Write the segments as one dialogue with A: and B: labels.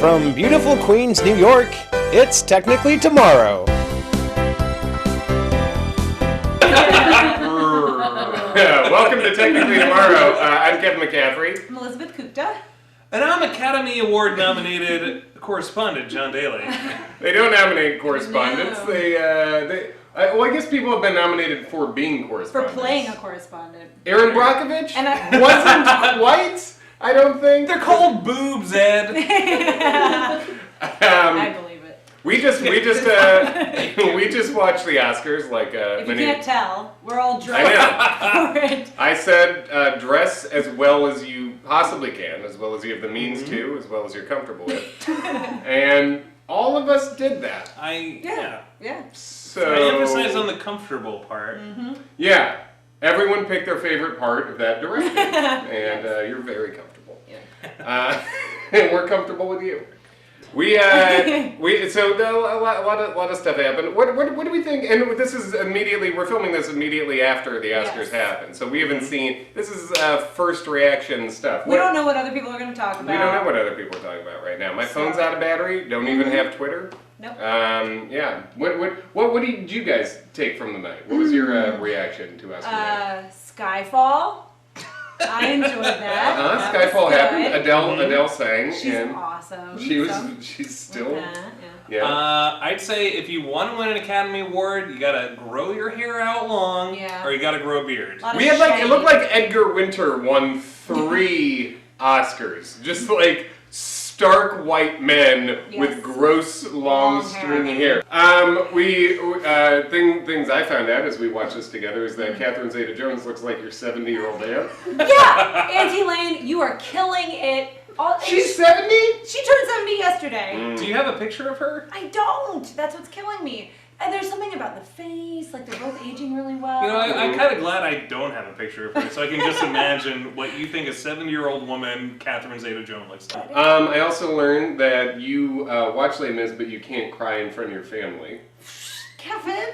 A: From beautiful Queens, New York, it's technically tomorrow.
B: Welcome to Technically Tomorrow. I'm Kevin McCaffrey.
C: I'm Elizabeth Kuchta.
D: And I'm Academy Award nominated correspondent John Daly.
B: They don't nominate correspondents.
C: No.
B: Well, I guess people have been nominated for being
C: For
B: correspondents.
C: playing a correspondent.
B: Aaron Brockovich
C: And I-
B: wasn't quite, I don't think.
D: They're called boobs, Ed.
C: I believe it.
B: We just watched the Oscars like
C: If
B: many.
C: you can't tell, we're all drunk
B: I
C: for it.
B: I said dress as well as you possibly can, as well as you have the means to, as well as you're comfortable with. And all of us did that.
C: Yeah.
B: So
D: I emphasize on the comfortable part.
B: Yeah, everyone picked their favorite part of that direction, and you're very comfortable.
C: Yeah.
B: And we're comfortable with you. So a lot of stuff happened. What do we think? And this is we're filming this immediately after the Oscars happened, so we haven't seen. This is first reaction stuff.
C: We don't know what other people are going to talk about.
B: We don't know what other people are talking about right now. My phone's out of battery. Don't even have Twitter.
C: Nope.
B: Yeah. What did you guys take from the night? What was your reaction to Oscar night?
C: Skyfall. I enjoyed that. That
B: Skyfall
C: was
B: happened.
C: good.
B: Adele sang.
C: She's
B: and
C: awesome.
B: She's still.
C: Yeah.
D: I'd say if you want to win an Academy Award, you gotta grow your hair out long, or you gotta grow a beard.
B: We had it looked like Edgar Winter won 3 Oscars. Just like stark white men with gross long stringy hair. Things I found out as we watched this together is that Catherine Zeta-Jones looks like your 70-year-old aunt.
C: Yeah, Auntie Lane, you are killing it.
B: She's 70?
C: She turned 70 yesterday.
D: Do you have a picture of her?
C: I don't. That's what's killing me. And there's something about the face, like they're both aging really well.
D: You know, I'm kind of glad I don't have a picture of her, so I can just imagine what you think a 70-year-old woman, Catherine Zeta-Jones, looks like.
B: I also learned that you watch Les Mis, but you can't cry in front of your family.
C: Kevin!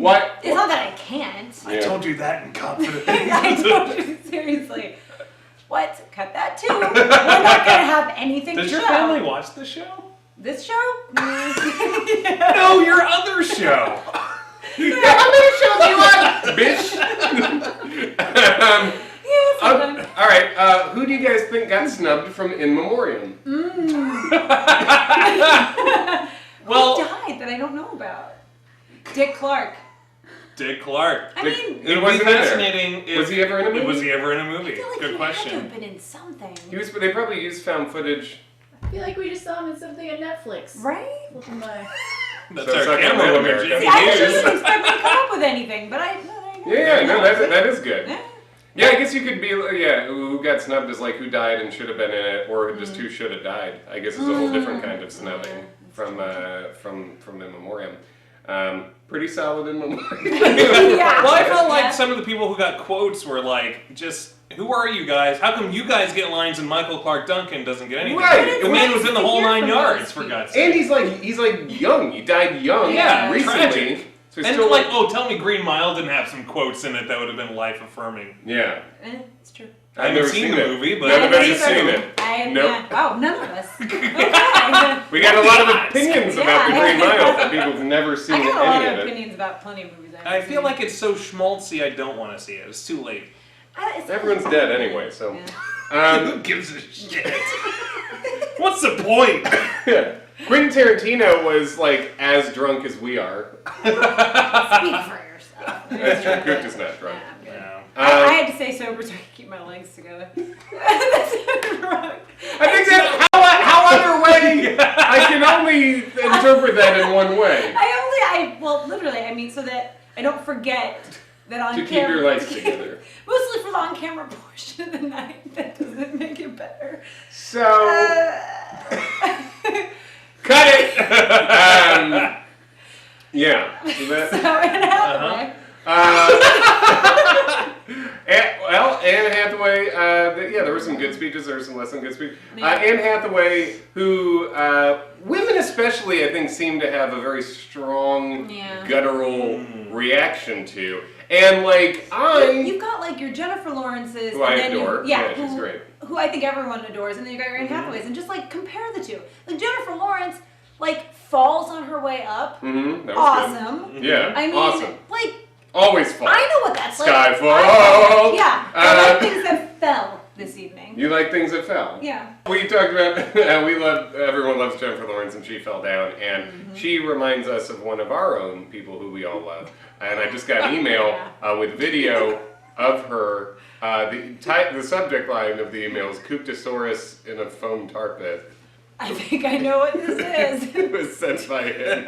B: What?
C: It's not that I can't.
D: I told you that in confidence.
C: I told you, seriously. What? Cut that too. We're not going to have anything
D: Does
C: to
D: your
C: show.
D: family watch this show?
C: This show?
D: No, your other show.
B: How many shows you on, bitch? All right. Who do you guys think got snubbed from In Memoriam?
C: Who died that I don't know about? Dick Clark.
D: Dick Clark.
C: I mean,
D: It would be fascinating.
B: Was he ever in a movie?
D: Was he ever in a movie?
C: I feel like
D: Good
C: he
D: question.
C: had to have been in something.
B: They probably used found footage.
E: I feel like we just saw him in something on Netflix.
C: Right?
E: Flipping by.
D: That's
B: So
D: our
B: suck
D: camera
B: on that,
D: woman,
B: America.
D: Jimmy
C: I didn't
D: Hughes.
C: expect me to come up with anything, but
B: That is good.
C: Yeah.
B: Yeah, I guess you could be, who got snubbed is like who died and should have been in it, or just who should have died. I guess is a whole different kind of snubbing from In Memoriam. Pretty solid In Memoriam.
C: Yeah.
D: Well, I felt like some of the people who got quotes were like, just, who are you guys? How come you guys get lines and Michael Clark Duncan doesn't get anything?
B: Right.
D: The man was in the whole 9
C: from
D: yards,
C: those
D: for
C: people.
D: God's sake.
B: And he's like young. He died young.
D: Yeah,
B: recently.
D: tragic.
B: So he's
D: And
B: still
D: like, tell me Green Mile didn't have some quotes in it that would have been life-affirming.
B: Yeah.
C: It's true.
D: I haven't seen the movie, but
B: None of us
C: I
B: have seen it. Nope.
C: Oh, none of us. Okay.
B: We got a lot of opinions about the Green Mile for people who've never seen
C: I got a lot
B: any
C: of
B: of it.
C: opinions about plenty of movies.
D: I feel like it's so schmaltzy I don't want to see it. It's too late.
B: Everyone's dead anyway, so.
D: Who gives a shit? What's the point?
B: Quentin Tarantino was like as drunk as we are.
C: Speak for yourself.
B: That's true. Kuchta's not drunk.
C: Yeah, I'm good.
D: No.
C: I had to stay sober so I could keep my legs together. That's wrong.
B: I think that how other way I can only interpret that in one way.
C: Literally, I mean, so that I don't forget that on
B: To
C: camera.
B: keep your legs together.
C: Mostly for the on-camera portion of the night. That doesn't make it better.
B: So cut it. Yeah. So that,
C: Anne Hathaway.
B: Anne Hathaway, there were some good speeches, there were some less than good speeches. Anne Hathaway, who women especially, I think, seem to have a very strong, guttural reaction to. And, like,
C: You've got, like, your Jennifer Lawrence's,
B: Who I
C: and then
B: adore.
C: You,
B: Yeah, she's great.
C: Who I think everyone adores, and then you got your Anne Hathaways, and just like compare the two. Like Jennifer Lawrence, like falls on her way up.
B: Mm-hmm. That was
C: Awesome.
B: good. Yeah.
C: I mean,
B: awesome.
C: like
B: Always fall.
C: I know what that's like.
B: Skyfall.
C: Yeah, I like things that fell this evening.
B: You like things that fell.
C: Yeah.
B: We talked about how everyone loves Jennifer Lawrence and she fell down, and she reminds us of one of our own people who we all love. And I just got an email with video of her. The subject line of the email is Kuchtasaurus in a foam tar pit.
C: I think I know what this is.
B: It was sent by him.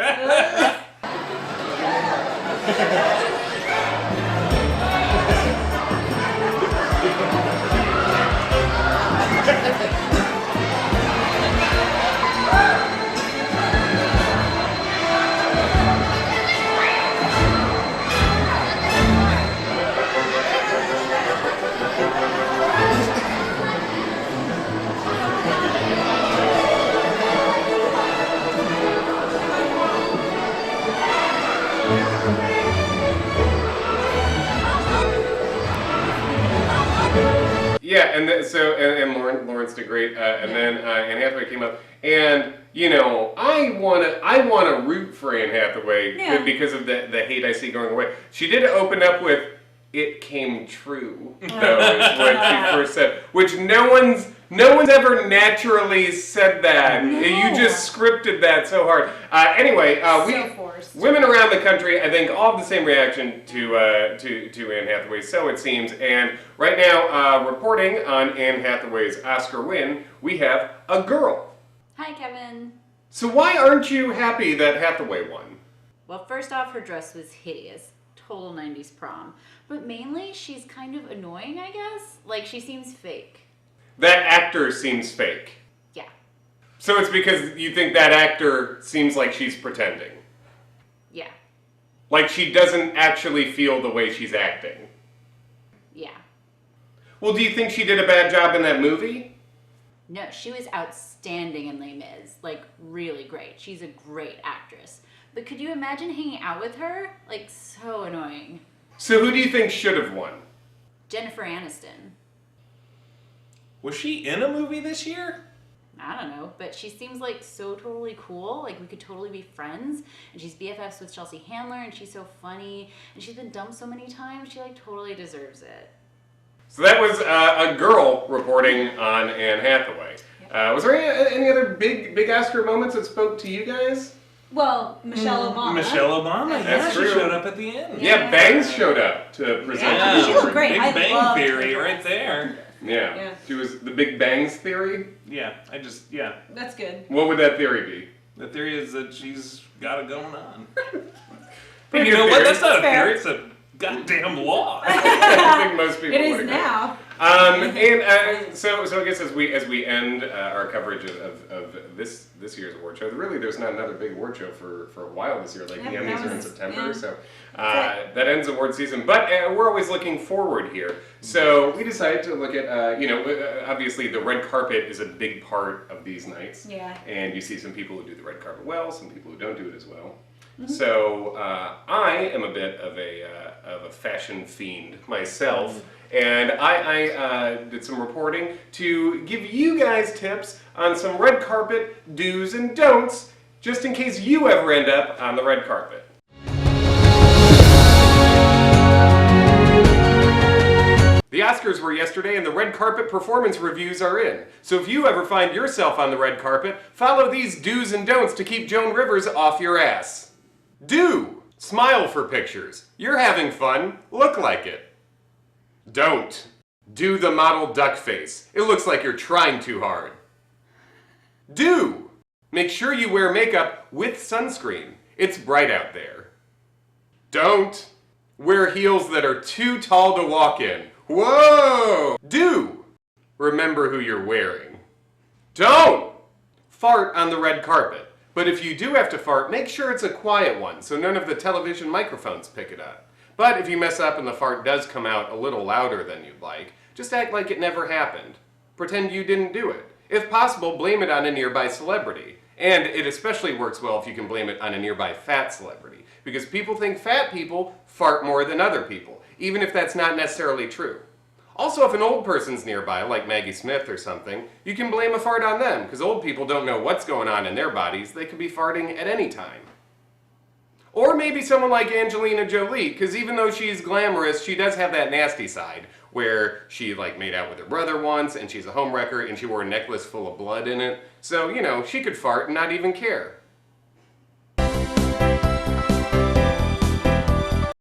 B: Yeah, and Lawrence did great, and then Anne Hathaway came up, and I wanna root for Anne Hathaway because of the hate I see going away. She did open up with "It came true," though, is what she first said, which no one's ever naturally said that.
C: No.
B: You just scripted that so hard. Anyway,
C: So forced.
B: women around the country, I think, all have the same reaction to Anne Hathaway, so it seems. And right now, reporting on Anne Hathaway's Oscar win, we have a girl.
F: Hi, Kevin.
B: So why aren't you happy that Hathaway won?
F: Well, first off, her dress was hideous. Total 90s prom. But mainly, she's kind of annoying, I guess. Like, she seems fake.
B: That actor seems fake.
F: Yeah.
B: So it's because you think that actor seems like she's pretending.
F: Yeah.
B: Like she doesn't actually feel the way she's acting.
F: Yeah.
B: Well, do you think she did a bad job in that movie?
F: No, she was outstanding in Les Mis. Like, really great. She's a great actress. But could you imagine hanging out with her? Like, so annoying.
B: So who do you think should have won?
F: Jennifer Aniston.
D: Was she in a movie this year?
F: I don't know, but she seems like so totally cool. Like, we could totally be friends. And she's BFFs with Chelsea Handler, and she's so funny. And she's been dumped so many times. She, like, totally deserves it.
B: So that was a girl reporting on Anne Hathaway. Was there any other big Oscar moments that spoke to you guys?
C: Well, Michelle Obama.
D: Michelle Obama, yeah,
B: That's
D: she
B: true.
D: showed up at the end.
B: Yeah, Bangs showed up to present
C: Yeah,
B: the
C: she
B: award.
C: looked great.
D: Big
C: I
D: Bang
C: loved
D: Theory
C: her
D: right
C: dress.
D: there.
B: Yeah. She was the Big Bangs theory.
D: Yeah,
C: That's good.
B: What would that theory be?
D: The theory is that she's got it going on.
B: Pretty
D: You know
B: good
D: what?
B: theory.
D: That's not a
C: Fair.
D: theory, it's a goddamn law.
B: I think most people
C: It
B: would
C: is
B: agree.
C: now.
B: So I guess as we end our coverage of this year's award show, really there's not another big award show for a while this year. Like the
C: Yep,
B: Emmys
C: that
B: are in
C: was-
B: September,
C: yeah.
B: so that ends award season. But we're always looking forward here. So we decided to look at obviously the red carpet is a big part of these nights.
C: Yeah.
B: And you see some people who do the red carpet well, some people who don't do it as well. So I am a bit of a fashion fiend myself, and I did some reporting to give you guys tips on some red carpet do's and don'ts, just in case you ever end up on the red carpet. The Oscars were yesterday and the red carpet performance reviews are in. So if you ever find yourself on the red carpet, follow these do's and don'ts to keep Joan Rivers off your ass. Do. Smile for pictures. You're having fun. Look like it. Don't. Do the model duck face. It looks like you're trying too hard. Do. Make sure you wear makeup with sunscreen. It's bright out there. Don't. Wear heels that are too tall to walk in. Whoa! Do. Remember who you're wearing. Don't. Fart on the red carpet. But if you do have to fart, make sure it's a quiet one so none of the television microphones pick it up. But if you mess up and the fart does come out a little louder than you'd like, just act like it never happened. Pretend you didn't do it. If possible, blame it on a nearby celebrity. And it especially works well if you can blame it on a nearby fat celebrity, because people think fat people fart more than other people, even if that's not necessarily true. Also, if an old person's nearby, like Maggie Smith or something, you can blame a fart on them, because old people don't know what's going on in their bodies. They could be farting at any time. Or maybe someone like Angelina Jolie, because even though she's glamorous, she does have that nasty side, where she made out with her brother once, and she's a homewrecker, and she wore a necklace full of blood in it. So, she could fart and not even care.